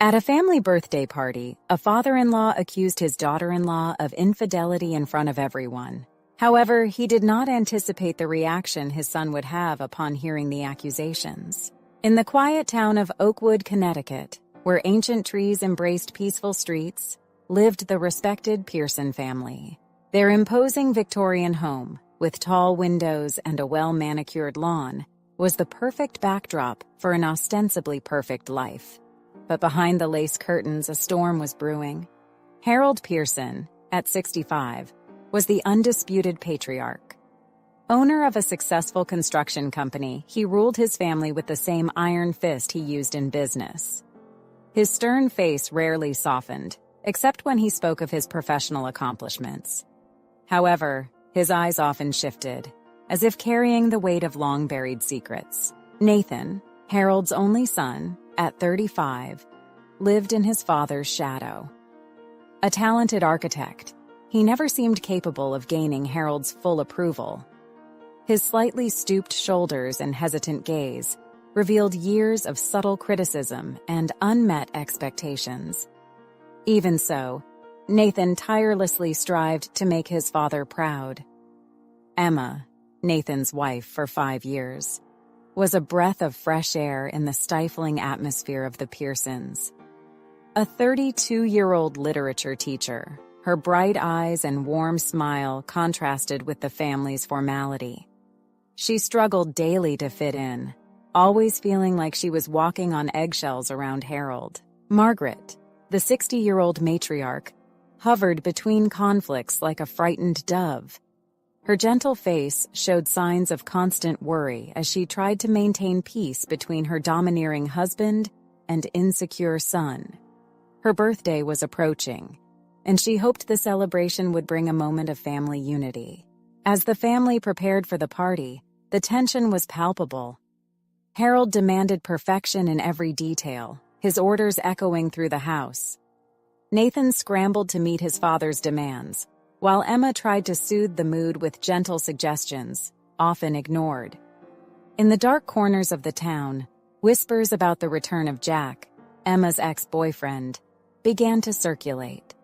At a family birthday party, a father-in-law accused his daughter-in-law of infidelity in front of everyone. However, he did not anticipate the reaction his son would have upon hearing the accusations. In the quiet town of Oakwood, Connecticut, where ancient trees embraced peaceful streets, lived the respected Pearson family. Their imposing Victorian home, with tall windows and a well-manicured lawn, was the perfect backdrop for an ostensibly perfect life. But behind the lace curtains, a storm was brewing. Harold Pearson, at 65, was the undisputed patriarch. Owner of a successful construction company, he ruled his family with the same iron fist he used in business. His stern face rarely softened, except when he spoke of his professional accomplishments. However, his eyes often shifted, as if carrying the weight of long-buried secrets. Nathan, Harold's only son, at 35, lived in his father's shadow. A talented architect, he never seemed capable of gaining Harold's full approval. His slightly stooped shoulders and hesitant gaze revealed years of subtle criticism and unmet expectations. Even so, Nathan tirelessly strived to make his father proud. Emma, Nathan's wife for 5 years, was a breath of fresh air in the stifling atmosphere of the Pearsons. A 32-year-old literature teacher, her bright eyes and warm smile contrasted with the family's formality. She struggled daily to fit in, always feeling like she was walking on eggshells around Harold. Margaret, the 60-year-old matriarch, hovered between conflicts like a frightened dove. Her gentle face showed signs of constant worry as she tried to maintain peace between her domineering husband and insecure son. Her birthday was approaching, and she hoped the celebration would bring a moment of family unity. As the family prepared for the party, the tension was palpable. Harold demanded perfection in every detail, his orders echoing through the house. Nathan scrambled to meet his father's demands, while Emma tried to soothe the mood with gentle suggestions, often ignored. In the dark corners of the town, whispers about the return of Jack, Emma's ex-boyfriend, began to circulate.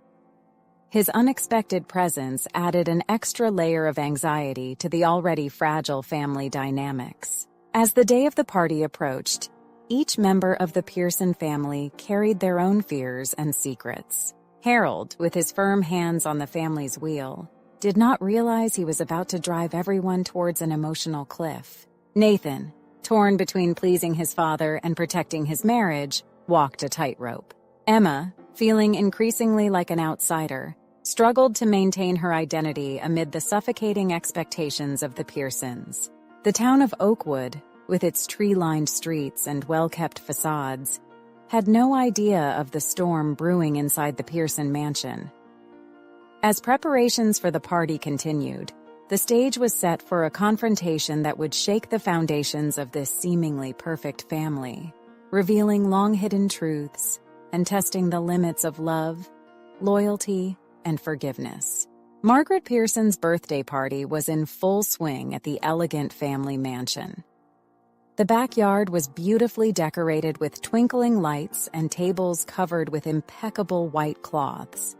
His unexpected presence added an extra layer of anxiety to the already fragile family dynamics. As the day of the party approached, each member of the Pearson family carried their own fears and secrets. Harold, with his firm hands on the family's wheel, did not realize he was about to drive everyone towards an emotional cliff. Nathan, torn between pleasing his father and protecting his marriage, walked a tightrope. Emma, feeling increasingly like an outsider, struggled to maintain her identity amid the suffocating expectations of the Pearsons. The town of Oakwood, with its tree-lined streets and well-kept facades, had no idea of the storm brewing inside the Pearson mansion. As preparations for the party continued, the stage was set for a confrontation that would shake the foundations of this seemingly perfect family, revealing long-hidden truths and testing the limits of love, loyalty, and forgiveness. Margaret Pearson's birthday party was in full swing at the elegant family mansion. The backyard was beautifully decorated with twinkling lights and tables covered with impeccable white cloths.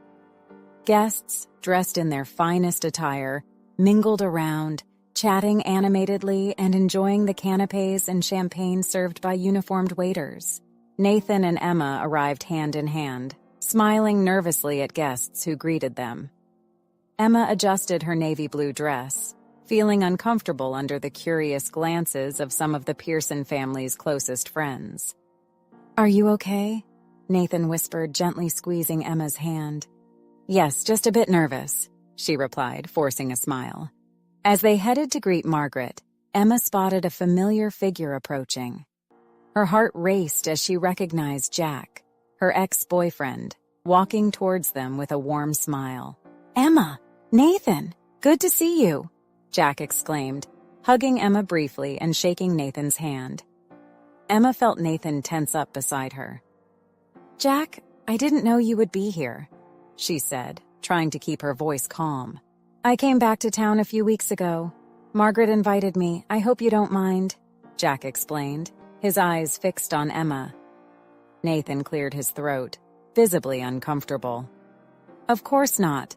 Guests, dressed in their finest attire, mingled around, chatting animatedly and enjoying the canapes and champagne served by uniformed waiters. Nathan and Emma arrived hand in hand, smiling nervously at guests who greeted them. Emma adjusted her navy blue dress, feeling uncomfortable under the curious glances of some of the Pearson family's closest friends. "Are you okay?" Nathan whispered, gently squeezing Emma's hand. "Yes, just a bit nervous," she replied, forcing a smile. As they headed to greet Margaret, Emma spotted a familiar figure approaching. Her heart raced as she recognized Jack, her ex-boyfriend, walking towards them with a warm smile. "Emma! Nathan! Good to see you!" Jack exclaimed, hugging Emma briefly and shaking Nathan's hand. Emma felt Nathan tense up beside her. "Jack, I didn't know you would be here," she said, trying to keep her voice calm. "I came back to town a few weeks ago. Margaret invited me. I hope you don't mind," Jack explained, his eyes fixed on Emma. Nathan cleared his throat, visibly uncomfortable. Of course not.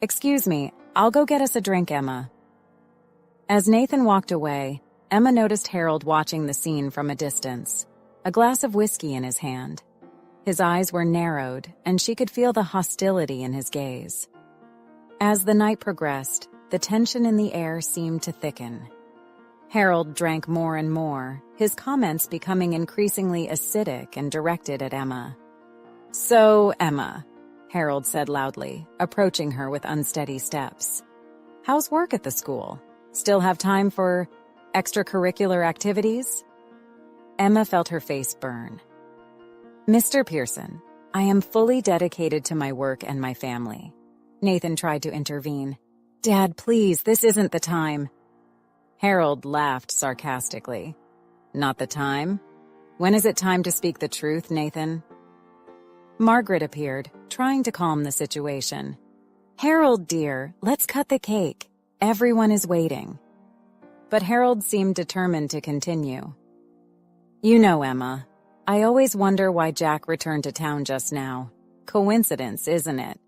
Excuse me, I'll go get us a drink, Emma. As Nathan walked away, Emma noticed Harold watching the scene from a distance, a glass of whiskey in his hand. His eyes were narrowed, and she could feel the hostility in his gaze. As the night progressed, the tension in the air seemed to thicken. Harold drank more and more, his comments becoming increasingly acidic and directed at Emma. So, Emma, Harold said loudly, approaching her with unsteady steps. How's work at the school? Still have time for extracurricular activities? Emma felt her face burn. Mr. Pearson, I am fully dedicated to my work and my family. Nathan tried to intervene. Dad, please, this isn't the time. Harold laughed sarcastically. Not the time? When is it time to speak the truth, Nathan? Margaret appeared, trying to calm the situation. Harold, dear, let's cut the cake. Everyone is waiting. But Harold seemed determined to continue. You know, Emma, I always wonder why Jack returned to town just now. Coincidence, isn't it?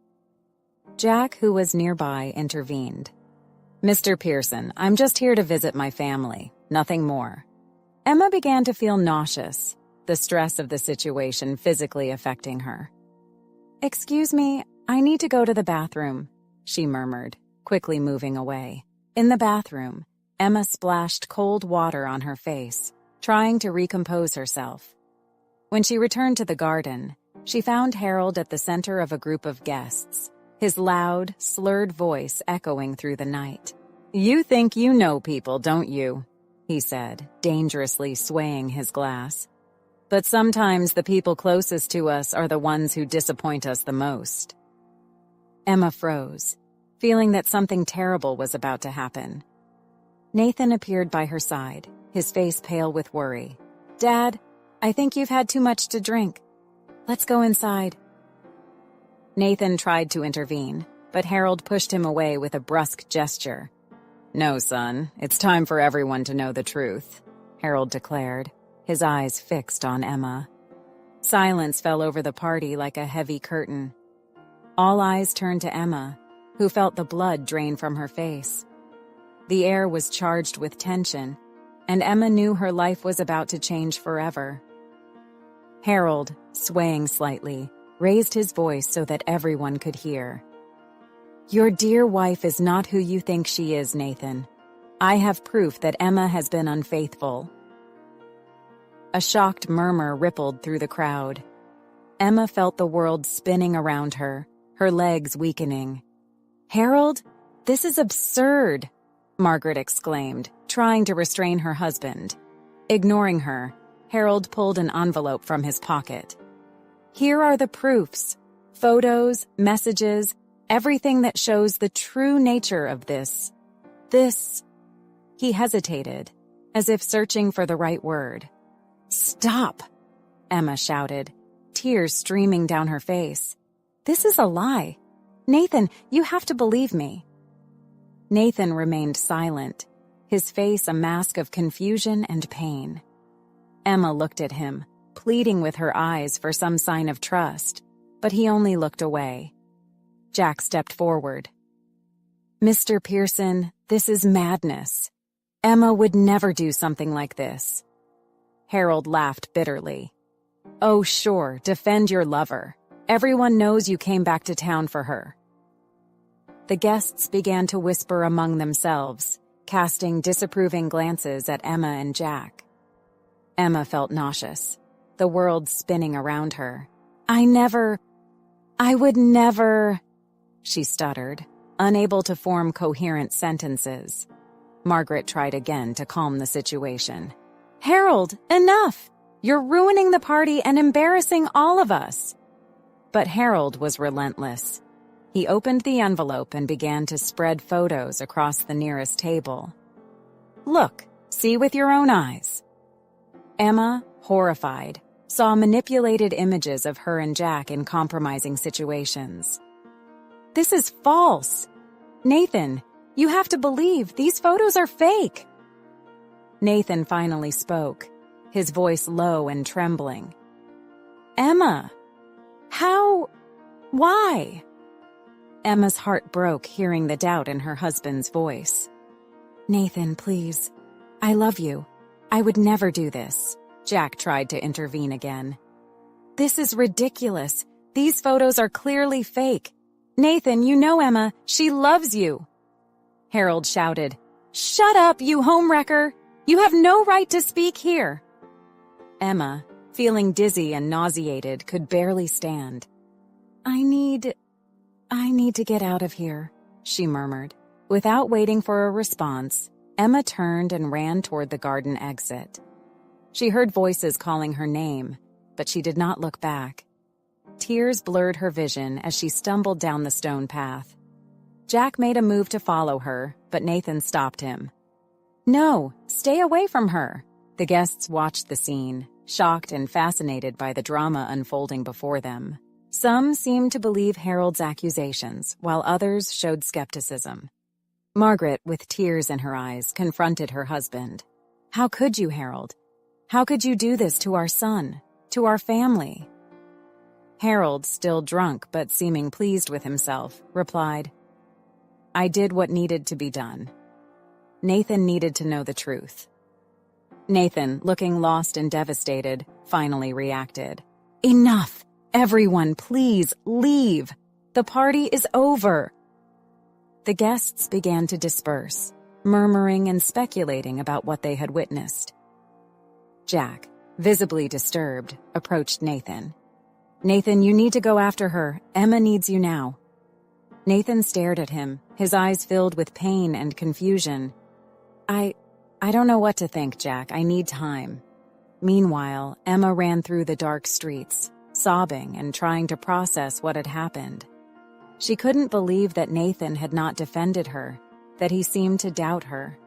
Jack, who was nearby, intervened. Mr. Pearson, I'm just here to visit my family, nothing more. Emma began to feel nauseous, the stress of the situation physically affecting her. Excuse me, I need to go to the bathroom, she murmured, quickly moving away. In the bathroom, Emma splashed cold water on her face, trying to recompose herself. When she returned to the garden, she found Harold at the center of a group of guests, his loud, slurred voice echoing through the night. You think you know people, don't you? He said, dangerously swaying his glass. But sometimes the people closest to us are the ones who disappoint us the most. Emma froze, feeling that something terrible was about to happen. Nathan appeared by her side, his face pale with worry. Dad, I think you've had too much to drink. Let's go inside. Nathan tried to intervene, but Harold pushed him away with a brusque gesture. No, son, it's time for everyone to know the truth, Harold declared, his eyes fixed on Emma. Silence fell over the party like a heavy curtain. All eyes turned to Emma, who felt the blood drain from her face. The air was charged with tension, and Emma knew her life was about to change forever. Harold, swaying slightly, raised his voice so that everyone could hear. Your dear wife is not who you think she is, Nathan. I have proof that Emma has been unfaithful. A shocked murmur rippled through the crowd. Emma felt the world spinning around her, her legs weakening. Harold, this is absurd, Margaret exclaimed, trying to restrain her husband. Ignoring her, Harold pulled an envelope from his pocket. Here are the proofs, photos, messages, everything that shows the true nature of this. He hesitated, as if searching for the right word. Stop, Emma shouted, tears streaming down her face. This is a lie. Nathan, you have to believe me. Nathan remained silent, his face a mask of confusion and pain. Emma looked at him, pleading with her eyes for some sign of trust, but he only looked away. Jack stepped forward. Mr. Pearson, this is madness. Emma would never do something like this. Harold laughed bitterly. Oh, sure, defend your lover. Everyone knows you came back to town for her. The guests began to whisper among themselves, casting disapproving glances at Emma and Jack. Emma felt nauseous, the world spinning around her. I would never, she stuttered, unable to form coherent sentences. Margaret tried again to calm the situation. Harold, enough! You're ruining the party and embarrassing all of us. But Harold was relentless. He opened the envelope and began to spread photos across the nearest table. Look, see with your own eyes. Emma, horrified, saw manipulated images of her and Jack in compromising situations. This is false. Nathan, you have to believe these photos are fake. Nathan finally spoke, his voice low and trembling. Emma! How? Why? Emma's heart broke hearing the doubt in her husband's voice. Nathan, please. I love you. I would never do this. Jack tried to intervene again. This is ridiculous. These photos are clearly fake. Nathan, you know Emma. She loves you. Harold shouted, Shut up, you homewrecker! You have no right to speak here. Emma, feeling dizzy and nauseated, could barely stand. I need to get out of here, she murmured. Without waiting for a response, Emma turned and ran toward the garden exit. She heard voices calling her name, but she did not look back. Tears blurred her vision as she stumbled down the stone path. Jack made a move to follow her, but Nathan stopped him. No, stay away from her. The guests watched the scene, shocked and fascinated by the drama unfolding before them. Some seemed to believe Harold's accusations, while others showed skepticism. Margaret, with tears in her eyes, confronted her husband. How could you, Harold? How could you do this to our son, to our family? Harold, still drunk but seeming pleased with himself, replied, I did what needed to be done. Nathan needed to know the truth. Nathan, looking lost and devastated, finally reacted. Enough! Everyone, please, leave! The party is over! The guests began to disperse, murmuring and speculating about what they had witnessed. Jack, visibly disturbed, approached Nathan. Nathan, you need to go after her. Emma needs you now. Nathan stared at him, his eyes filled with pain and confusion. I don't know what to think, Jack. I need time. Meanwhile, Emma ran through the dark streets, sobbing and trying to process what had happened. She couldn't believe that Nathan had not defended her, that he seemed to doubt her.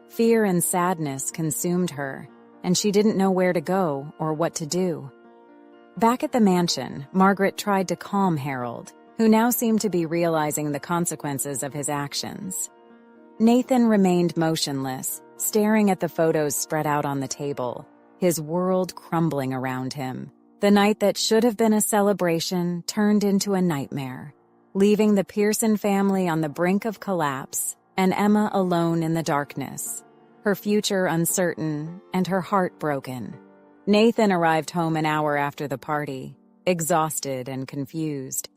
Fear and sadness consumed her, and she didn't know where to go or what to do. Back at the mansion, Margaret tried to calm Harold, who now seemed to be realizing the consequences of his actions. Nathan remained motionless, staring at the photos spread out on the table, his world crumbling around him. The night that should have been a celebration turned into a nightmare, leaving the Pearson family on the brink of collapse and Emma alone in the darkness, her future uncertain and her heart broken. Nathan arrived home an hour after the party, exhausted and confused.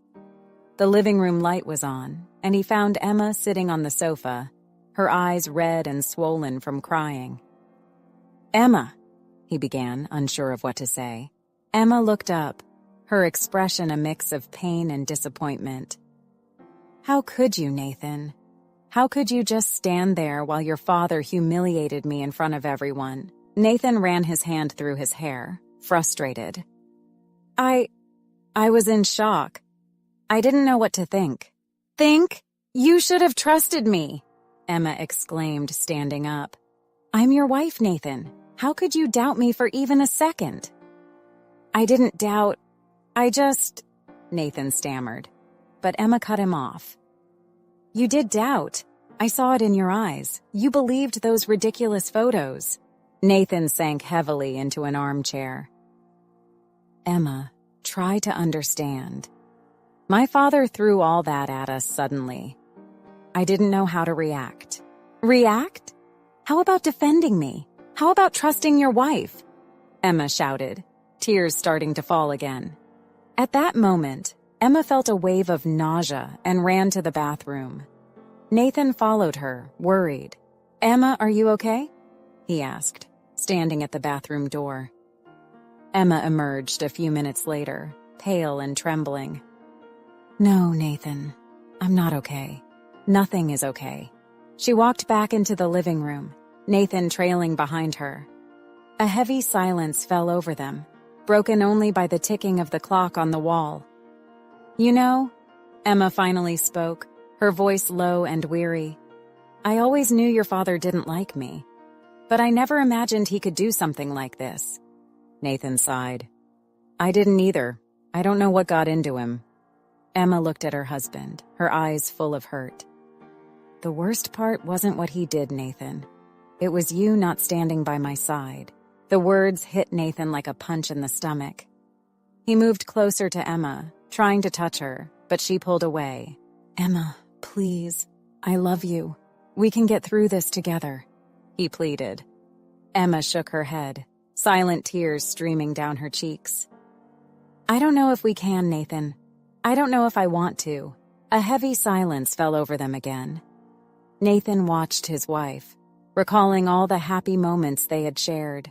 The living room light was on, and he found Emma sitting on the sofa, her eyes red and swollen from crying. Emma, he began, unsure of what to say. Emma looked up, her expression a mix of pain and disappointment. How could you, Nathan? How could you just stand there while your father humiliated me in front of everyone? Nathan ran his hand through his hair, frustrated. I was in shock. I didn't know what to think. Think? You should have trusted me, Emma exclaimed, standing up. I'm your wife, Nathan. How could you doubt me for even a second? I didn't doubt. Nathan stammered. But Emma cut him off. You did doubt. I saw it in your eyes. You believed those ridiculous photos. Nathan sank heavily into an armchair. Emma, try to understand. My father threw all that at us suddenly. I didn't know how to react. React? How about defending me? How about trusting your wife? Emma shouted, tears starting to fall again. At that moment, Emma felt a wave of nausea and ran to the bathroom. Nathan followed her, worried. Emma, are you okay? He asked, standing at the bathroom door. Emma emerged a few minutes later, pale and trembling. No, Nathan, I'm not okay. Nothing is okay. She walked back into the living room, Nathan trailing behind her. A heavy silence fell over them, broken only by the ticking of the clock on the wall. You know, Emma finally spoke, her voice low and weary. I always knew your father didn't like me, but I never imagined he could do something like this. Nathan sighed. I didn't either. I don't know what got into him. Emma looked at her husband, her eyes full of hurt. The worst part wasn't what he did, Nathan. It was you not standing by my side. The words hit Nathan like a punch in the stomach. He moved closer to Emma, trying to touch her, but she pulled away. "Emma, please. I love you. We can get through this together," he pleaded. Emma shook her head, silent tears streaming down her cheeks. "I don't know if we can, Nathan. I don't know if I want to." A heavy silence fell over them again. Nathan watched his wife, recalling all the happy moments they had shared.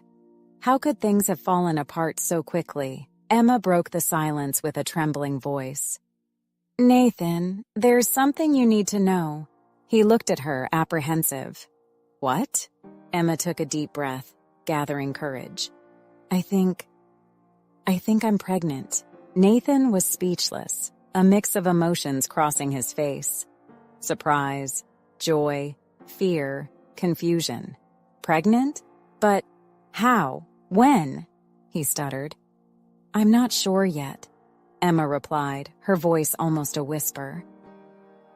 How could things have fallen apart so quickly? Emma broke the silence with a trembling voice. "Nathan, there's something you need to know." He looked at her, apprehensive. "What?" Emma took a deep breath, gathering courage. I think I'm pregnant." Nathan was speechless, a mix of emotions crossing his face. Surprise, joy, fear, confusion. Pregnant? But how? When? He stuttered. "I'm not sure yet," Emma replied, her voice almost a whisper.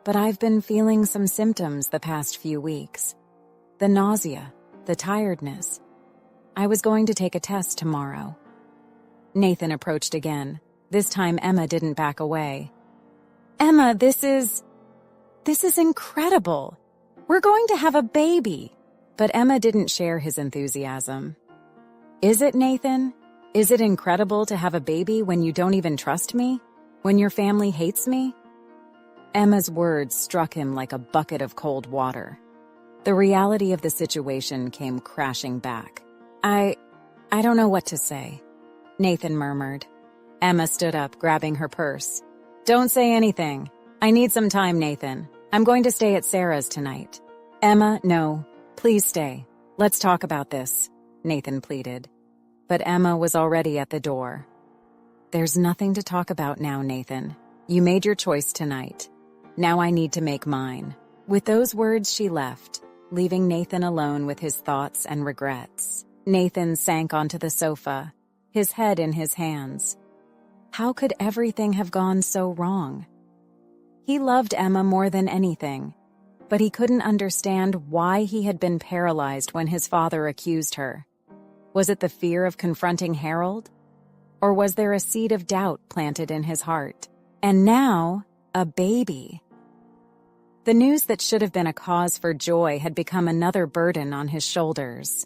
"But I've been feeling some symptoms the past few weeks. The nausea, the tiredness. I was going to take a test tomorrow." Nathan approached again. This time Emma didn't back away. "Emma, this is incredible. We're going to have a baby." But Emma didn't share his enthusiasm. "Is it, Nathan? Is it incredible to have a baby when you don't even trust me? When your family hates me?" Emma's words struck him like a bucket of cold water. The reality of the situation came crashing back. I don't know what to say," Nathan murmured. Emma stood up, grabbing her purse. "Don't say anything. I need some time, Nathan. I'm going to stay at Sarah's tonight." "Emma, no. Please stay. Let's talk about this," Nathan pleaded. But Emma was already at the door. "There's nothing to talk about now, Nathan. You made your choice tonight. Now I need to make mine." With those words, she left, leaving Nathan alone with his thoughts and regrets. Nathan sank onto the sofa, his head in his hands. How could everything have gone so wrong? He loved Emma more than anything, but he couldn't understand why he had been paralyzed when his father accused her. Was it the fear of confronting Harold? Or was there a seed of doubt planted in his heart? And now, a baby. The news that should have been a cause for joy had become another burden on his shoulders.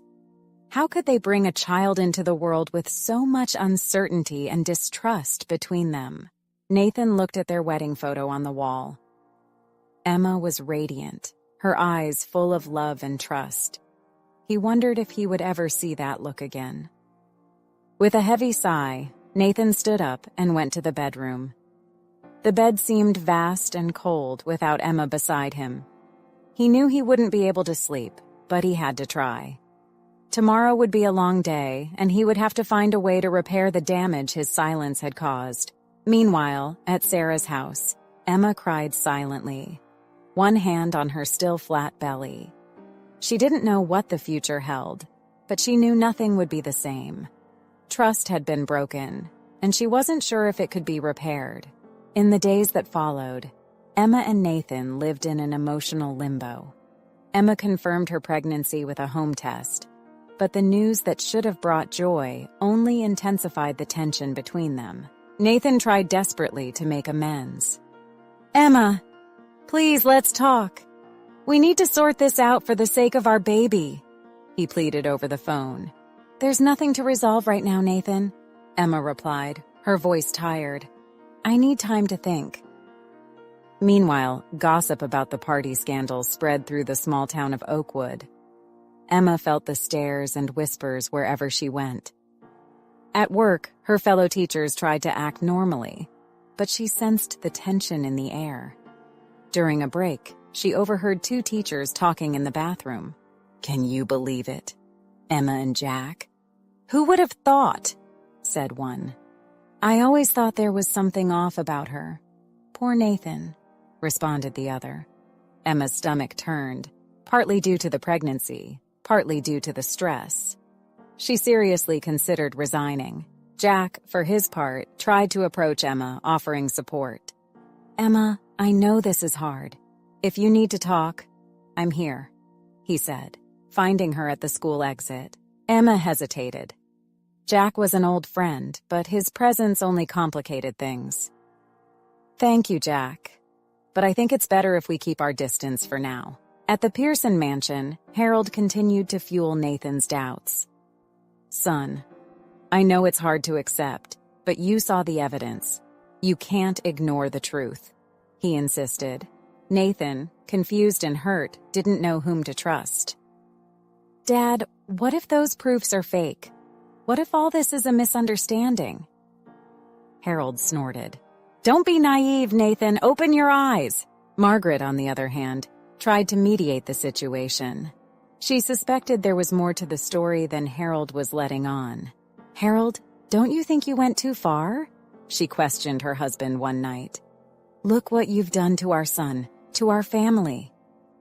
How could they bring a child into the world with so much uncertainty and distrust between them? Nathan looked at their wedding photo on the wall. Emma was radiant, her eyes full of love and trust. He wondered if he would ever see that look again. With a heavy sigh, Nathan stood up and went to the bedroom. The bed seemed vast and cold without Emma beside him. He knew he wouldn't be able to sleep, but he had to try. Tomorrow would be a long day, and he would have to find a way to repair the damage his silence had caused. Meanwhile, at Sarah's house, Emma cried silently, one hand on her still flat belly. She didn't know what the future held, but she knew nothing would be the same. Trust had been broken, and she wasn't sure if it could be repaired. In the days that followed, Emma and Nathan lived in an emotional limbo. Emma confirmed her pregnancy with a home test, but the news that should have brought joy only intensified the tension between them. Nathan tried desperately to make amends. "Emma, please, let's talk. We need to sort this out for the sake of our baby," he pleaded over the phone. "There's nothing to resolve right now, Nathan," Emma replied, her voice tired. "I need time to think." Meanwhile, gossip about the party scandal spread through the small town of Oakwood. Emma felt the stares and whispers wherever she went. At work, her fellow teachers tried to act normally, but she sensed the tension in the air. During a break, she overheard two teachers talking in the bathroom. "Can you believe it? Emma and Jack?" "Who would have thought?" said one. "I always thought there was something off about her. Poor Nathan," responded the other. Emma's stomach turned, partly due to the pregnancy, partly due to the stress. She seriously considered resigning. Jack, for his part, tried to approach Emma, offering support. "Emma, I know this is hard. If you need to talk, I'm here," he said, finding her at the school exit. Emma hesitated. Jack was an old friend, but his presence only complicated things. "Thank you, Jack. But I think it's better if we keep our distance for now." At the Pearson mansion, Harold continued to fuel Nathan's doubts. "Son, I know it's hard to accept, but you saw the evidence. You can't ignore the truth," he insisted. Nathan, confused and hurt, didn't know whom to trust. "Dad, what if those proofs are fake? What if all this is a misunderstanding?" Harold snorted. "Don't be naive, Nathan. Open your eyes." Margaret, on the other hand, tried to mediate the situation. She suspected there was more to the story than Harold was letting on. "Harold, don't you think you went too far?" she questioned her husband one night. "Look what you've done to our son, to our family."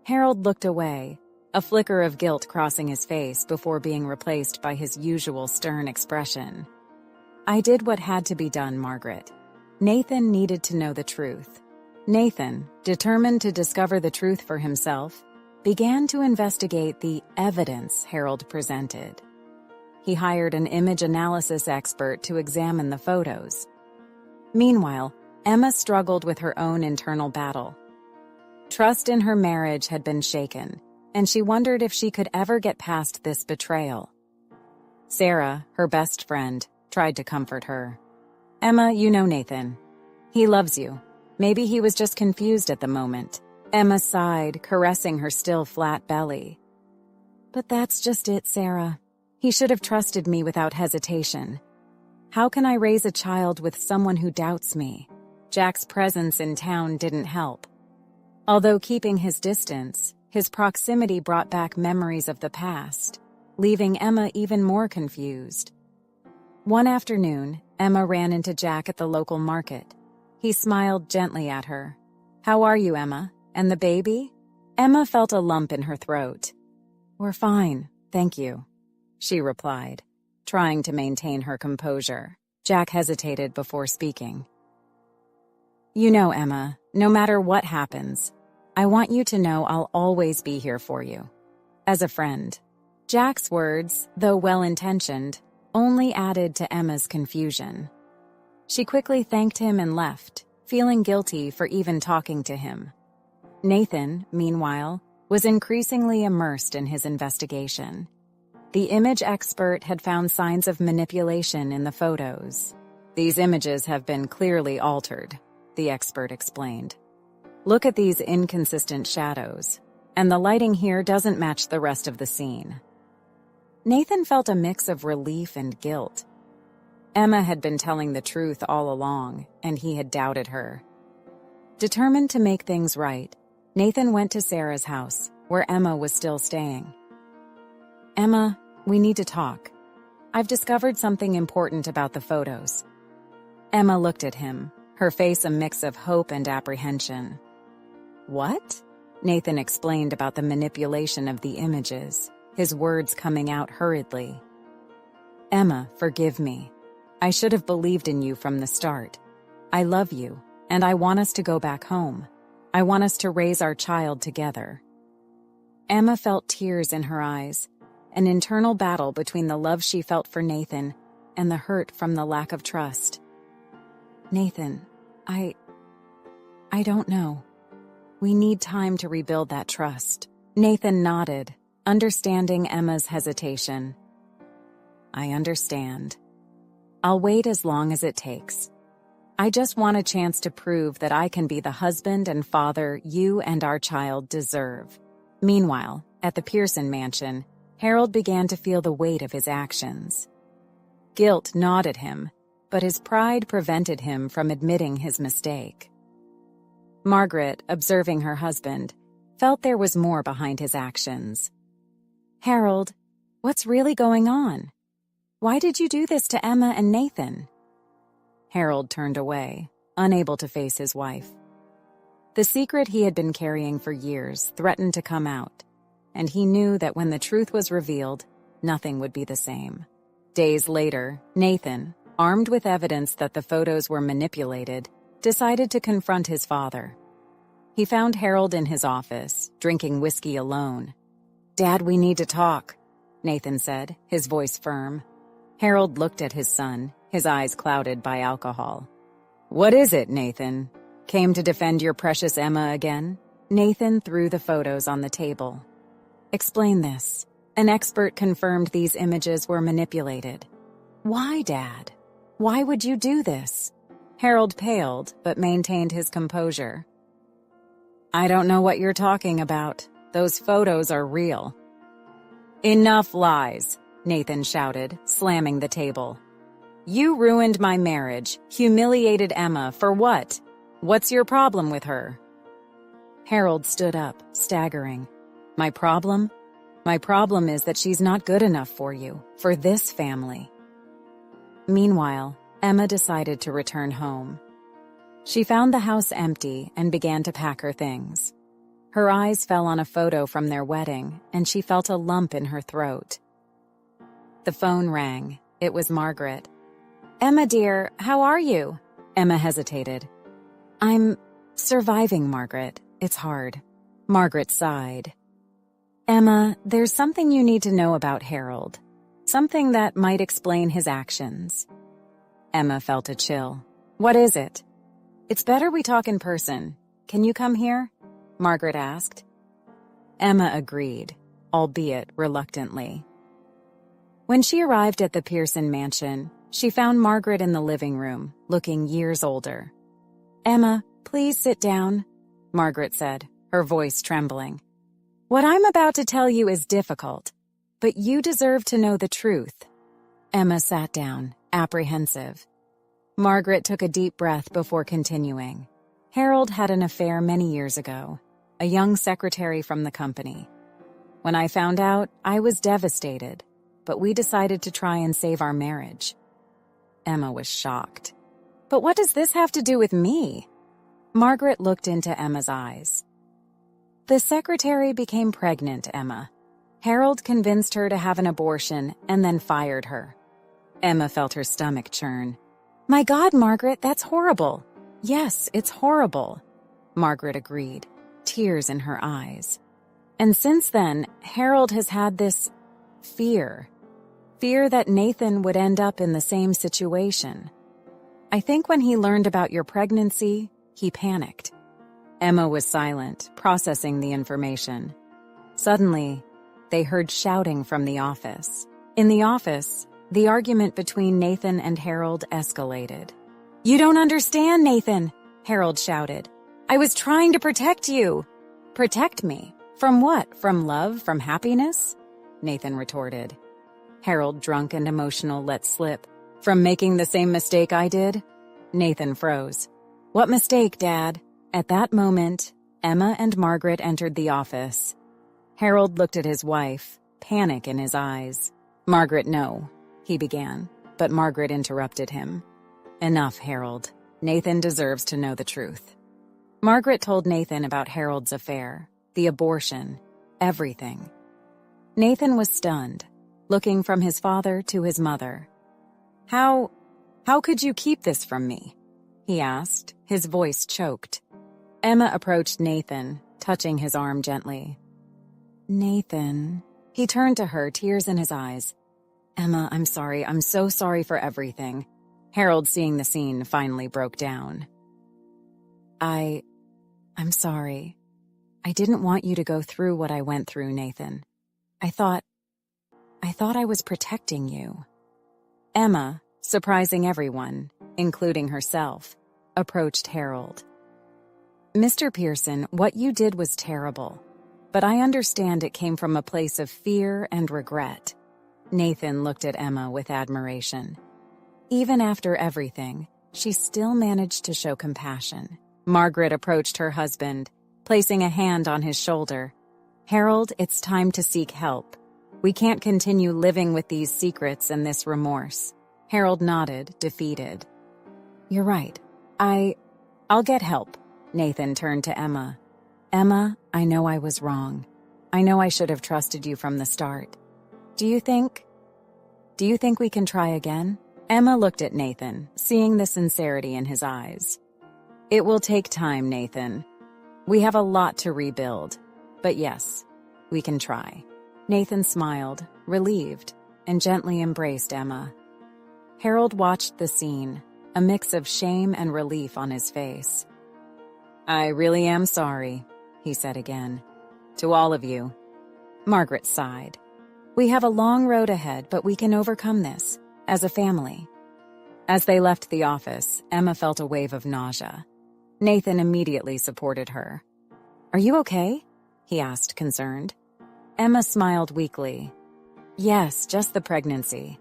Harold looked away, a flicker of guilt crossing his face before being replaced by his usual stern expression. "I did what had to be done, Margaret." Nathan needed to know the truth. Nathan, determined to discover the truth for himself, began to investigate the evidence Harold presented. He hired an image analysis expert to examine the photos. Meanwhile, Emma struggled with her own internal battle. Trust in her marriage had been shaken, and she wondered if she could ever get past this betrayal. Sarah, her best friend, tried to comfort her. "Emma, you know Nathan. He loves you. Maybe he was just confused at the moment." Emma sighed, caressing her still flat belly. "But that's just it, Sarah. He should have trusted me without hesitation. How can I raise a child with someone who doubts me?" Jack's presence in town didn't help. Although keeping his distance, his proximity brought back memories of the past, leaving Emma even more confused. One afternoon, Emma ran into Jack at the local market. He smiled gently at her. "How are you, Emma? And the baby?" Emma felt a lump in her throat. "We're fine, thank you," she replied, trying to maintain her composure. Jack hesitated before speaking. "You know, Emma, no matter what happens, I want you to know I'll always be here for you. As a friend." Jack's words, though well-intentioned, only added to Emma's confusion. She quickly thanked him and left, feeling guilty for even talking to him. Nathan, meanwhile, was increasingly immersed in his investigation. The image expert had found signs of manipulation in the photos. "These images have been clearly altered," the expert explained. "Look at these inconsistent shadows, and the lighting here doesn't match the rest of the scene." Nathan felt a mix of relief and guilt. Emma had been telling the truth all along, and he had doubted her. Determined to make things right, Nathan went to Sarah's house, where Emma was still staying. "Emma, we need to talk. I've discovered something important about the photos." Emma looked at him, her face a mix of hope and apprehension. "What?" Nathan explained about the manipulation of the images, his words coming out hurriedly. "Emma, forgive me. I should have believed in you from the start. I love you, and I want us to go back home. I want us to raise our child together." Emma felt tears in her eyes, an internal battle between the love she felt for Nathan and the hurt from the lack of trust. "Nathan, I don't know. We need time to rebuild that trust." Nathan nodded, understanding Emma's hesitation. "I understand. I'll wait as long as it takes. I just want a chance to prove that I can be the husband and father you and our child deserve." Meanwhile, at the Pearson mansion, Harold began to feel the weight of his actions. Guilt gnawed at him, but his pride prevented him from admitting his mistake. Margaret, observing her husband, felt there was more behind his actions. "Harold, what's really going on? Why did you do this to Emma and Nathan?" Harold turned away, unable to face his wife. The secret he had been carrying for years threatened to come out, and he knew that when the truth was revealed, nothing would be the same. Days later, Nathan, armed with evidence that the photos were manipulated, decided to confront his father. He found Harold in his office, drinking whiskey alone. "Dad, we need to talk," Nathan said, his voice firm. Harold looked at his son, his eyes clouded by alcohol. "What is it, Nathan? Came to defend your precious Emma again?" Nathan threw the photos on the table. "Explain this." An expert confirmed these images were manipulated. "Why, Dad? Why would you do this?" Harold paled, but maintained his composure. "I don't know what you're talking about. Those photos are real." "Enough lies," Nathan shouted, slamming the table. "You ruined my marriage, humiliated Emma, for what? What's your problem with her?" Harold stood up, staggering. My problem? My problem is that she's not good enough for you, for this family." Meanwhile, Emma decided to return home. She found the house empty and began to pack her things. Her eyes fell on a photo from their wedding, and she felt a lump in her throat. The phone rang. It was Margaret. "Emma, dear, how are you?" Emma hesitated. "I'm surviving, Margaret. It's hard." Margaret sighed. "Emma, there's something you need to know about Harold. Something that might explain his actions." Emma felt a chill. "What is it?" "It's better we talk in person. Can you come here?" Margaret asked. Emma agreed, albeit reluctantly. When she arrived at the Pearson mansion, she found Margaret in the living room, looking years older. "Emma, please sit down," Margaret said, her voice trembling. "What I'm about to tell you is difficult, but you deserve to know the truth." Emma sat down, apprehensive. Margaret took a deep breath before continuing. "Harold had an affair many years ago, a young secretary from the company. When I found out, I was devastated, but we decided to try and save our marriage." Emma was shocked. "But what does this have to do with me?" Margaret looked into Emma's eyes. "The secretary became pregnant, Emma. Harold convinced her to have an abortion and then fired her." Emma felt her stomach churn. "My God, Margaret, that's horrible." "Yes, it's horrible," Margaret agreed, tears in her eyes. "And since then, Harold has had this fear that Nathan would end up in the same situation. I think when he learned about your pregnancy, he panicked." Emma was silent, processing the information. Suddenly, they heard shouting from the office. In the office, the argument between Nathan and Harold escalated. "You don't understand, Nathan," Harold shouted. "I was trying to protect you." "Protect me? From what? From love? From happiness?" Nathan retorted. Harold, drunk and emotional, let slip. "From making the same mistake I did?" Nathan froze. "What mistake, Dad?" At that moment, Emma and Margaret entered the office. Harold looked at his wife, panic in his eyes. "Margaret, no," he began, but Margaret interrupted him. "Enough, Harold. Nathan deserves to know the truth." Margaret told Nathan about Harold's affair, the abortion, everything. Nathan was stunned, looking from his father to his mother. How could you keep this from me?" he asked, his voice choked. Emma approached Nathan, touching his arm gently. "Nathan." He turned to her, tears in his eyes. "Emma, I'm sorry. I'm so sorry for everything." Harold, seeing the scene, finally broke down. I'm sorry. I didn't want you to go through what I went through, Nathan. I thought I was protecting you." Emma, surprising everyone, including herself, approached Harold. "Mr. Pearson, what you did was terrible, but I understand it came from a place of fear and regret." Nathan looked at Emma with admiration. Even after everything, she still managed to show compassion. Margaret approached her husband, placing a hand on his shoulder. "Harold, it's time to seek help. We can't continue living with these secrets and this remorse." Harold nodded, defeated. "You're right. I'll get help." Nathan turned to Emma. "Emma, I know I was wrong. I know I should have trusted you from the start. Do you think we can try again?" Emma looked at Nathan, seeing the sincerity in his eyes. "It will take time, Nathan. We have a lot to rebuild. But yes, we can try." Nathan smiled, relieved, and gently embraced Emma. Harold watched the scene, a mix of shame and relief on his face. "I really am sorry," he said again. "To all of you." Margaret sighed. "We have a long road ahead, but we can overcome this, as a family." As they left the office, Emma felt a wave of nausea. Nathan immediately supported her. "Are you okay?" he asked, concerned. Emma smiled weakly. "Yes, just the pregnancy.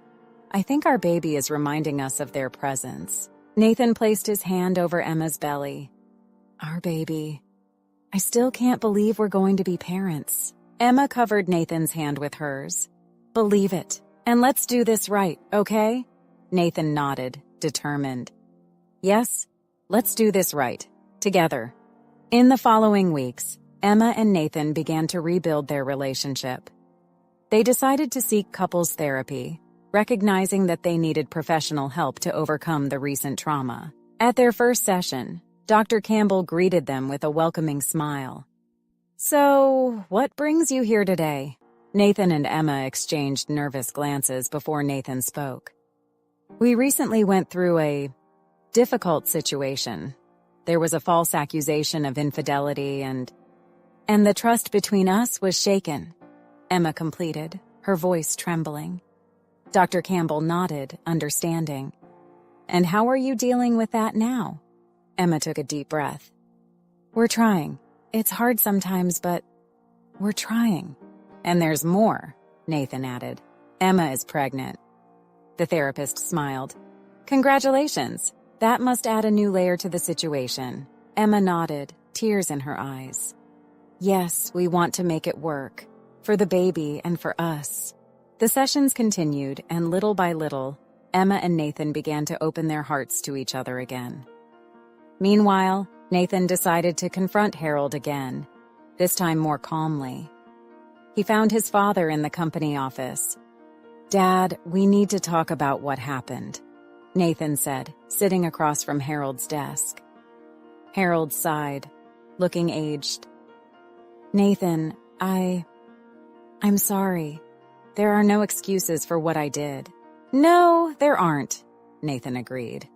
I think our baby is reminding us of their presence." Nathan placed his hand over Emma's belly. "Our baby. I still can't believe we're going to be parents." Emma covered Nathan's hand with hers. "Believe it. And let's do this right, okay?" Nathan nodded, determined. "Yes, let's do this right. Together." In the following weeks, Emma and Nathan began to rebuild their relationship. They decided to seek couples therapy, recognizing that they needed professional help to overcome the recent trauma. At their first session, Dr. Campbell greeted them with a welcoming smile. "So, what brings you here today?" Nathan and Emma exchanged nervous glances before Nathan spoke. "We recently went through a difficult situation. There was a false accusation of infidelity and the trust between us was shaken," Emma completed, her voice trembling. Dr. Campbell nodded, understanding. "And how are you dealing with that now?" Emma took a deep breath. "We're trying. It's hard sometimes, but we're trying." "And there's more," Nathan added. "Emma is pregnant." The therapist smiled. "Congratulations. That must add a new layer to the situation." Emma nodded, tears in her eyes. "Yes, we want to make it work. For the baby and for us." The sessions continued, and little by little, Emma and Nathan began to open their hearts to each other again. Meanwhile, Nathan decided to confront Harold again, this time more calmly. He found his father in the company office. "Dad, we need to talk about what happened," Nathan said, sitting across from Harold's desk. Harold sighed, looking aged. "Nathan, I'm sorry. There are no excuses for what I did." "No, there aren't," Nathan agreed.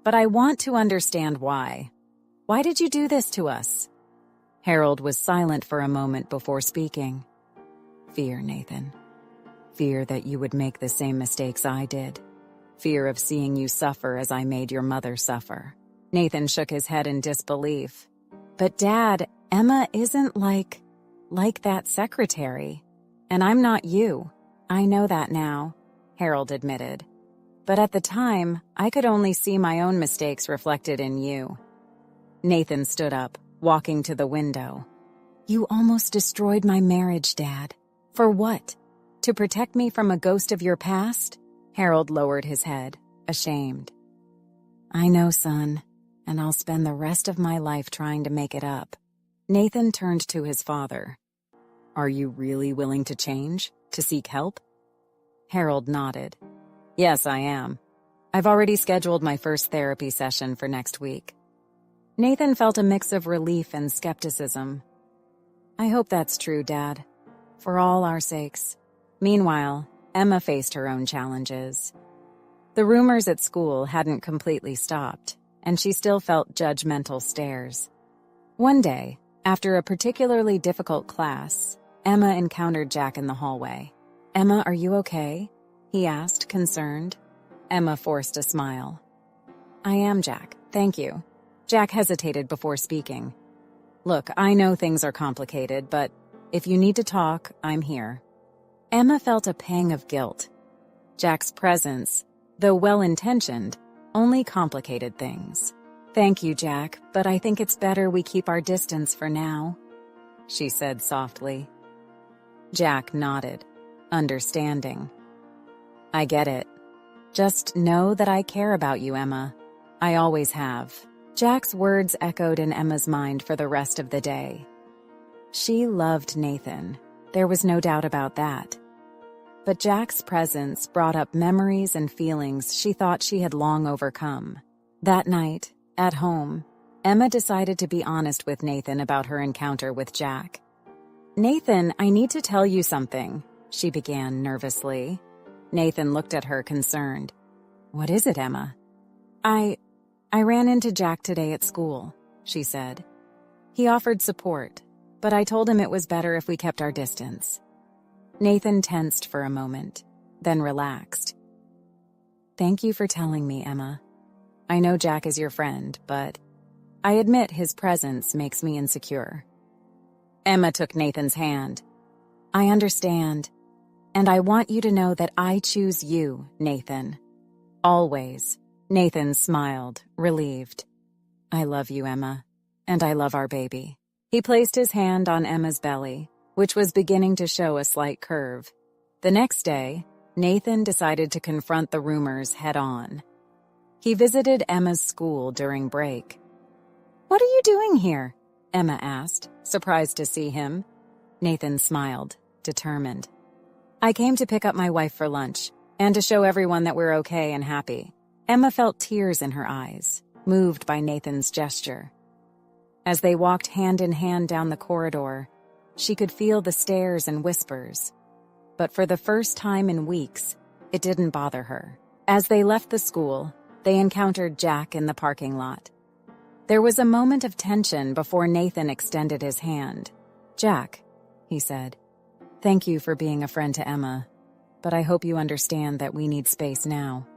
"But I want to understand why. Why did you do this to us?" Harold was silent for a moment before speaking. "Fear, Nathan. Fear that you would make the same mistakes I did. Fear of seeing you suffer as I made your mother suffer." Nathan shook his head in disbelief. "But Dad, Emma isn't like that secretary. And I'm not you. I know that now," Harold admitted. "But at the time, I could only see my own mistakes reflected in you." Nathan stood up, walking to the window. "You almost destroyed my marriage, Dad. For what? To protect me from a ghost of your past?" Harold lowered his head, ashamed. "I know, son, and I'll spend the rest of my life trying to make it up." Nathan turned to his father. "Are you really willing to change, to seek help?" Harold nodded. "Yes, I am. I've already scheduled my first therapy session for next week." Nathan felt a mix of relief and skepticism. "I hope that's true, Dad. For all our sakes." Meanwhile, Emma faced her own challenges. The rumors at school hadn't completely stopped, and she still felt judgmental stares. One day, after a particularly difficult class, Emma encountered Jack in the hallway. "Emma, are you okay?" he asked, concerned. Emma forced a smile. "I am, Jack, thank you." Jack hesitated before speaking. "Look, I know things are complicated, but if you need to talk, I'm here." Emma felt a pang of guilt. Jack's presence, though well-intentioned, only complicated things. "Thank you, Jack, but I think it's better we keep our distance for now," she said softly. Jack nodded, understanding. "I get it. Just know that I care about you, Emma. I always have." Jack's words echoed in Emma's mind for the rest of the day. She loved Nathan. There was no doubt about that. But Jack's presence brought up memories and feelings she thought she had long overcome. That night, at home, Emma decided to be honest with Nathan about her encounter with Jack. "Nathan, I need to tell you something," she began nervously. Nathan looked at her concerned. What is it, Emma? I ran into Jack today at school, she said. He offered support, but I told him it was better if we kept our distance. Nathan tensed for a moment, then relaxed. Thank you for telling me, Emma. I know Jack is your friend, but I admit his presence makes me insecure. Emma took Nathan's hand. I understand, and I want you to know that I choose you, Nathan. Always. Nathan smiled, relieved. I love you, Emma, and I love our baby. He placed his hand on Emma's belly, which was beginning to show a slight curve. The next day, Nathan decided to confront the rumors head-on. He visited Emma's school during break. What are you doing here? Emma asked, surprised to see him. Nathan smiled, determined. I came to pick up my wife for lunch, and to show everyone that we're okay and happy. Emma felt tears in her eyes, moved by Nathan's gesture. As they walked hand in hand down the corridor, she could feel the stares and whispers. But for the first time in weeks, it didn't bother her. As they left the school, they encountered Jack in the parking lot. There was a moment of tension before Nathan extended his hand. Jack, he said, thank you for being a friend to Emma, but I hope you understand that we need space now.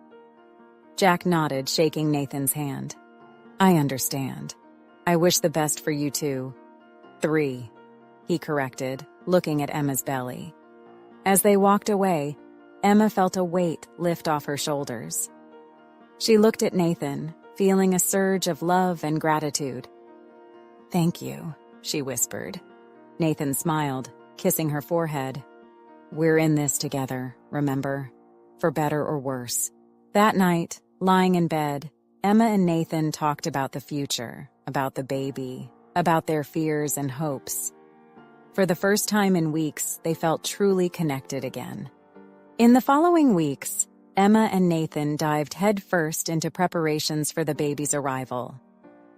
Jack nodded, shaking Nathan's hand. I understand. I wish the best for you too. 3, he corrected, looking at Emma's belly. As they walked away, Emma felt a weight lift off her shoulders. She looked at Nathan, feeling a surge of love and gratitude. Thank you, she whispered. Nathan smiled, kissing her forehead. We're in this together, remember? For better or worse. That night, lying in bed, Emma and Nathan talked about the future, about the baby, about their fears and hopes. For the first time in weeks, they felt truly connected again. In the following weeks, Emma and Nathan dived headfirst into preparations for the baby's arrival.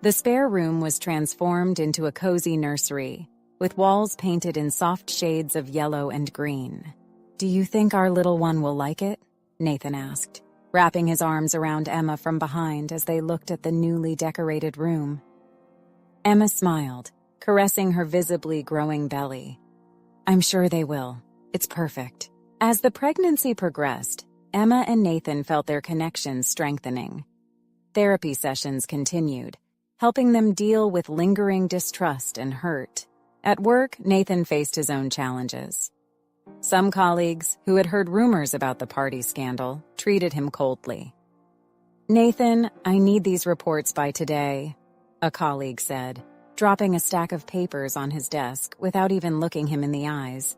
The spare room was transformed into a cozy nursery, with walls painted in soft shades of yellow and green. Do you think our little one will like it? Nathan asked, wrapping his arms around Emma from behind as they looked at the newly decorated room. Emma smiled, caressing her visibly growing belly. I'm sure they will. It's perfect. As the pregnancy progressed, Emma and Nathan felt their connection strengthening. Therapy sessions continued, helping them deal with lingering distrust and hurt. At work, Nathan faced his own challenges. Some colleagues, who had heard rumors about the party scandal, treated him coldly. Nathan, I need these reports by today, a colleague said, dropping a stack of papers on his desk without even looking him in the eyes.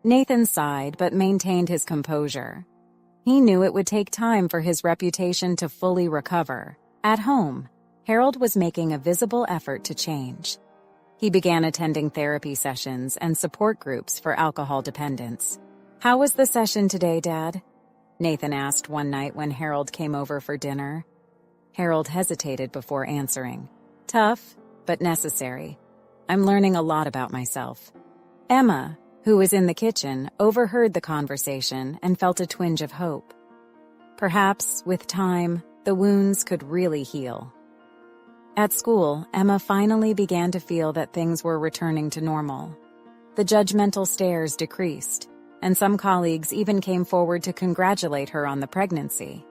Nathan sighed but maintained his composure. He knew it would take time for his reputation to fully recover. At home, Harold was making a visible effort to change. He began attending therapy sessions and support groups for alcohol dependence. How was the session today, Dad? Nathan asked one night when Harold came over for dinner. Harold hesitated before answering. Tough, but necessary. I'm learning a lot about myself. Emma, who was in the kitchen, overheard the conversation and felt a twinge of hope. Perhaps, with time, the wounds could really heal. At school, Emma finally began to feel that things were returning to normal. The judgmental stares decreased, and some colleagues even came forward to congratulate her on the pregnancy.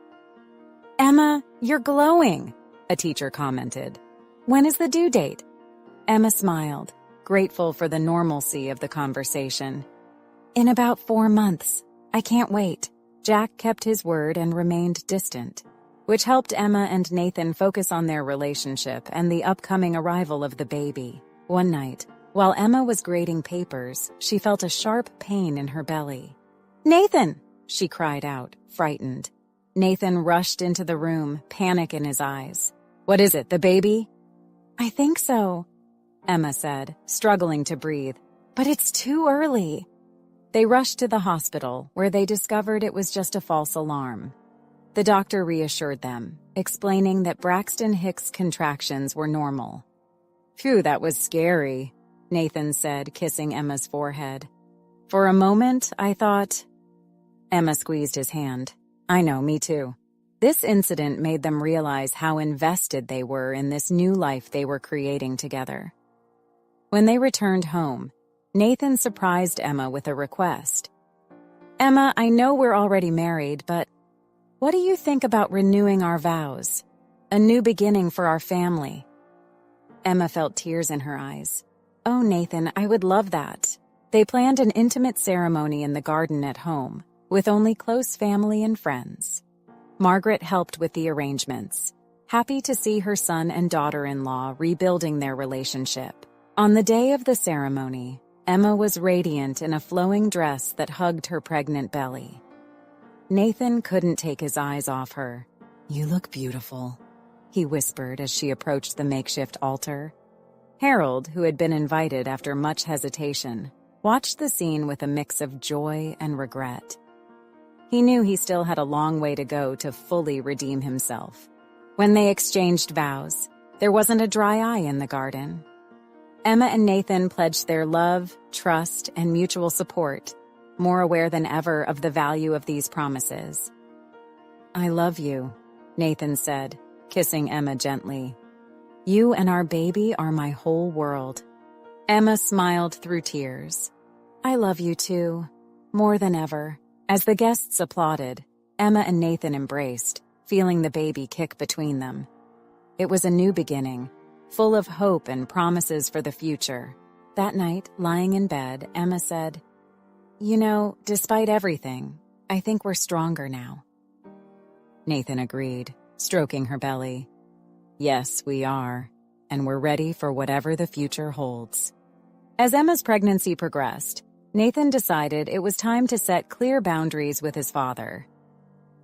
Emma, you're glowing, a teacher commented. When is the due date? Emma smiled, grateful for the normalcy of the conversation. In about 4 months. I can't wait. Jack kept his word and remained distant, which helped Emma and Nathan focus on their relationship and the upcoming arrival of the baby. One night, while Emma was grading papers, she felt a sharp pain in her belly. Nathan! She cried out, frightened. Nathan rushed into the room, panic in his eyes. What is it, the baby? I think so, Emma said, struggling to breathe. But it's too early. They rushed to the hospital, where they discovered it was just a false alarm. The doctor reassured them, explaining that Braxton Hicks' contractions were normal. Phew, that was scary, Nathan said, kissing Emma's forehead. For a moment, I thought... Emma squeezed his hand. I know, me too. This incident made them realize how invested they were in this new life they were creating together. When they returned home, Nathan surprised Emma with a request. "Emma, I know we're already married, but what do you think about renewing our vows? A new beginning for our family." Emma felt tears in her eyes. "Oh, Nathan, I would love that." They planned an intimate ceremony in the garden at home, with only close family and friends. Margaret helped with the arrangements, happy to see her son and daughter-in-law rebuilding their relationship. On the day of the ceremony, Emma was radiant in a flowing dress that hugged her pregnant belly. Nathan couldn't take his eyes off her. "You look beautiful," he whispered as she approached the makeshift altar. Harold, who had been invited after much hesitation, watched the scene with a mix of joy and regret. He knew he still had a long way to go to fully redeem himself. When they exchanged vows, there wasn't a dry eye in the garden. Emma and Nathan pledged their love, trust, and mutual support, more aware than ever of the value of these promises. "I love you," Nathan said, kissing Emma gently. "You and our baby are my whole world." Emma smiled through tears. "I love you too, more than ever." As the guests applauded, Emma and Nathan embraced, feeling the baby kick between them. It was a new beginning, full of hope and promises for the future. That night, lying in bed, Emma said, "You know, despite everything, I think we're stronger now." Nathan agreed, stroking her belly. "Yes, we are, and we're ready for whatever the future holds." As Emma's pregnancy progressed, Nathan decided it was time to set clear boundaries with his father.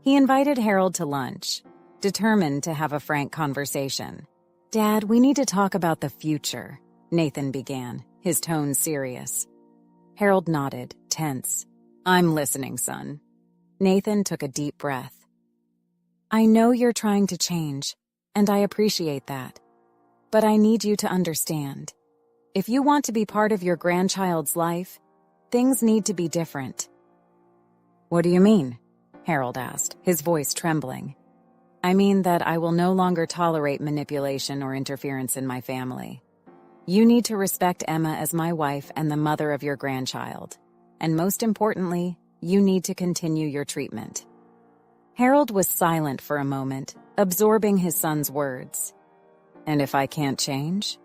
He invited Harold to lunch, determined to have a frank conversation. "Dad, we need to talk about the future," Nathan began, his tone serious. Harold nodded, tense. "I'm listening, son." Nathan took a deep breath. "I know you're trying to change, and I appreciate that. But I need you to understand. If you want to be part of your grandchild's life, things need to be different." "What do you mean?" Harold asked, his voice trembling. "I mean that I will no longer tolerate manipulation or interference in my family. You need to respect Emma as my wife and the mother of your grandchild. And most importantly, you need to continue your treatment." Harold was silent for a moment, absorbing his son's words. "And if I can't change?"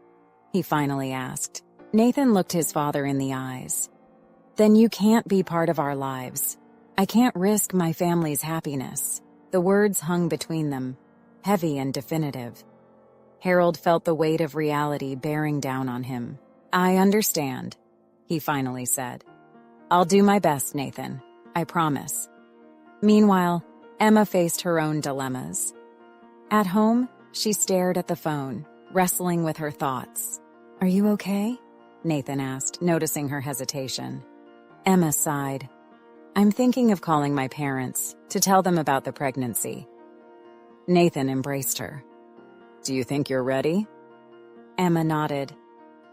he finally asked. Nathan looked his father in the eyes. "Then you can't be part of our lives. I can't risk my family's happiness." The words hung between them, heavy and definitive. Harold felt the weight of reality bearing down on him. "I understand," he finally said. "I'll do my best, Nathan. I promise." Meanwhile, Emma faced her own dilemmas. At home, she stared at the phone, wrestling with her thoughts. "Are you okay?" Nathan asked, noticing her hesitation. Emma sighed. "I'm thinking of calling my parents to tell them about the pregnancy." Nathan embraced her. "Do you think you're ready?" Emma nodded.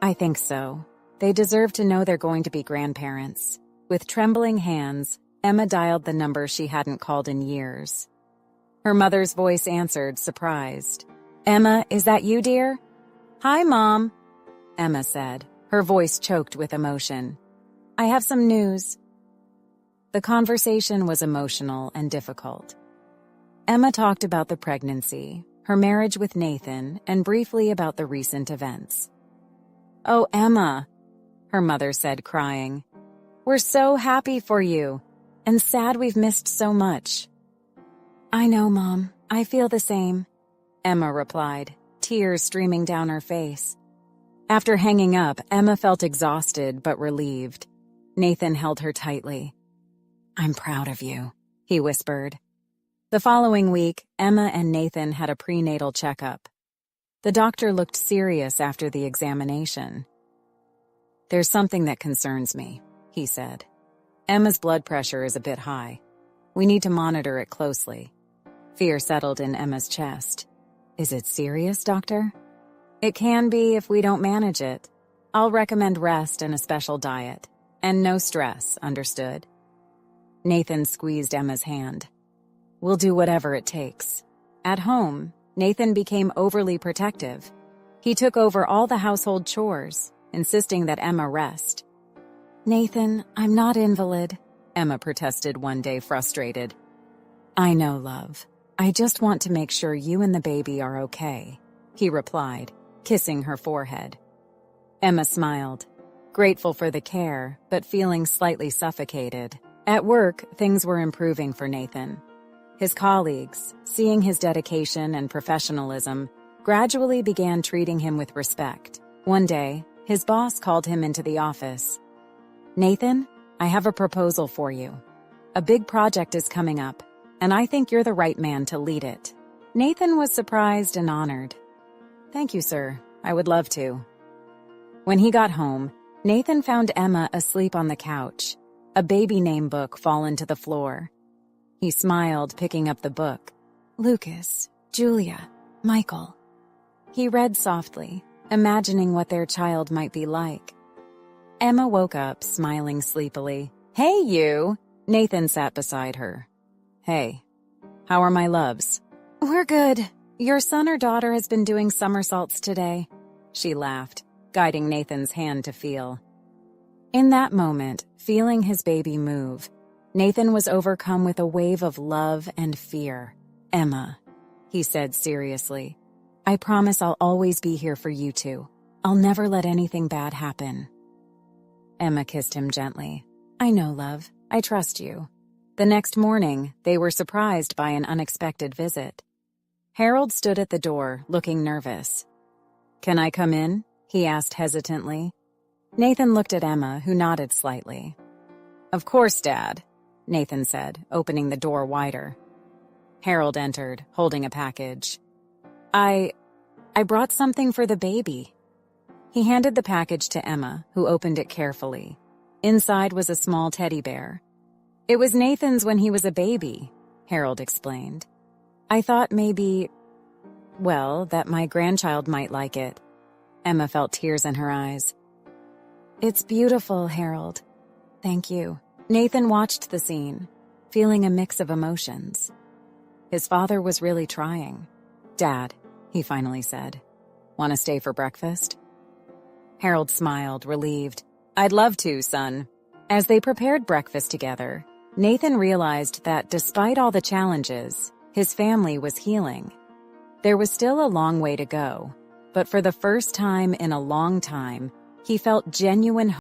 "I think so. They deserve to know they're going to be grandparents." With trembling hands, Emma dialed the number she hadn't called in years. Her mother's voice answered, surprised. "Emma, is that you, dear?" "Hi, Mom," Emma said, her voice choked with emotion. "I have some news." The conversation was emotional and difficult. Emma talked about the pregnancy, her marriage with Nathan, and briefly about the recent events. "Oh, Emma," her mother said, crying. "We're so happy for you, and sad we've missed so much." "I know, Mom. I feel the same," Emma replied, tears streaming down her face. After hanging up, Emma felt exhausted but relieved. Nathan held her tightly. "I'm proud of you," he whispered. The following week, Emma and Nathan had a prenatal checkup. The doctor looked serious after the examination. "There's something that concerns me," he said. "Emma's blood pressure is a bit high. We need to monitor it closely." Fear settled in Emma's chest. "Is it serious, doctor?" "It can be if we don't manage it. I'll recommend rest and a special diet. And no stress, understood?" Nathan squeezed Emma's hand. We'll do whatever it takes." At home, Nathan became overly protective. He took over all the household chores, insisting that Emma rest. "Nathan, I'm not invalid," Emma protested one day, frustrated. "I know, love. I just want to make sure you and the baby are okay," he replied, kissing her forehead. Emma smiled, grateful for the care, but feeling slightly suffocated. At work, things were improving for Nathan. His colleagues, seeing his dedication and professionalism, gradually began treating him with respect. One day, his boss called him into the office. "Nathan, I have a proposal for you. A big project is coming up, and I think you're the right man to lead it." Nathan was surprised and honored. "Thank you, sir. I would love to." When he got home, Nathan found Emma asleep on the couch, a baby name book fallen to the floor. He smiled, picking up the book. "Lucas, Julia, Michael." He read softly, imagining what their child might be like. Emma woke up, smiling sleepily. "Hey, you!" Nathan sat beside her. "Hey, how are my loves?" "We're good. Your son or daughter has been doing somersaults today," she laughed, guiding Nathan's hand to feel. In that moment, feeling his baby move, Nathan was overcome with a wave of love and fear. "Emma," he said seriously, "I promise I'll always be here for you two. I'll never let anything bad happen." Emma kissed him gently. "I know, love. I trust you." The next morning, they were surprised by an unexpected visit. Harold stood at the door, looking nervous. "Can I come in?" he asked hesitantly. Nathan looked at Emma, who nodded slightly. "Of course, Dad," Nathan said, opening the door wider. Harold entered, holding a package. I brought something for the baby." He handed the package to Emma, who opened it carefully. Inside was a small teddy bear. "It was Nathan's when he was a baby," Harold explained. "I thought maybe, that my grandchild might like it." Emma felt tears in her eyes. "It's beautiful, Harold. Thank you." Nathan watched the scene, feeling a mix of emotions. His father was really trying. "Dad," he finally said, "want to stay for breakfast?" Harold smiled, relieved. "I'd love to, son." As they prepared breakfast together, Nathan realized that despite all the challenges, his family was healing. There was still a long way to go, but for the first time in a long time, he felt genuine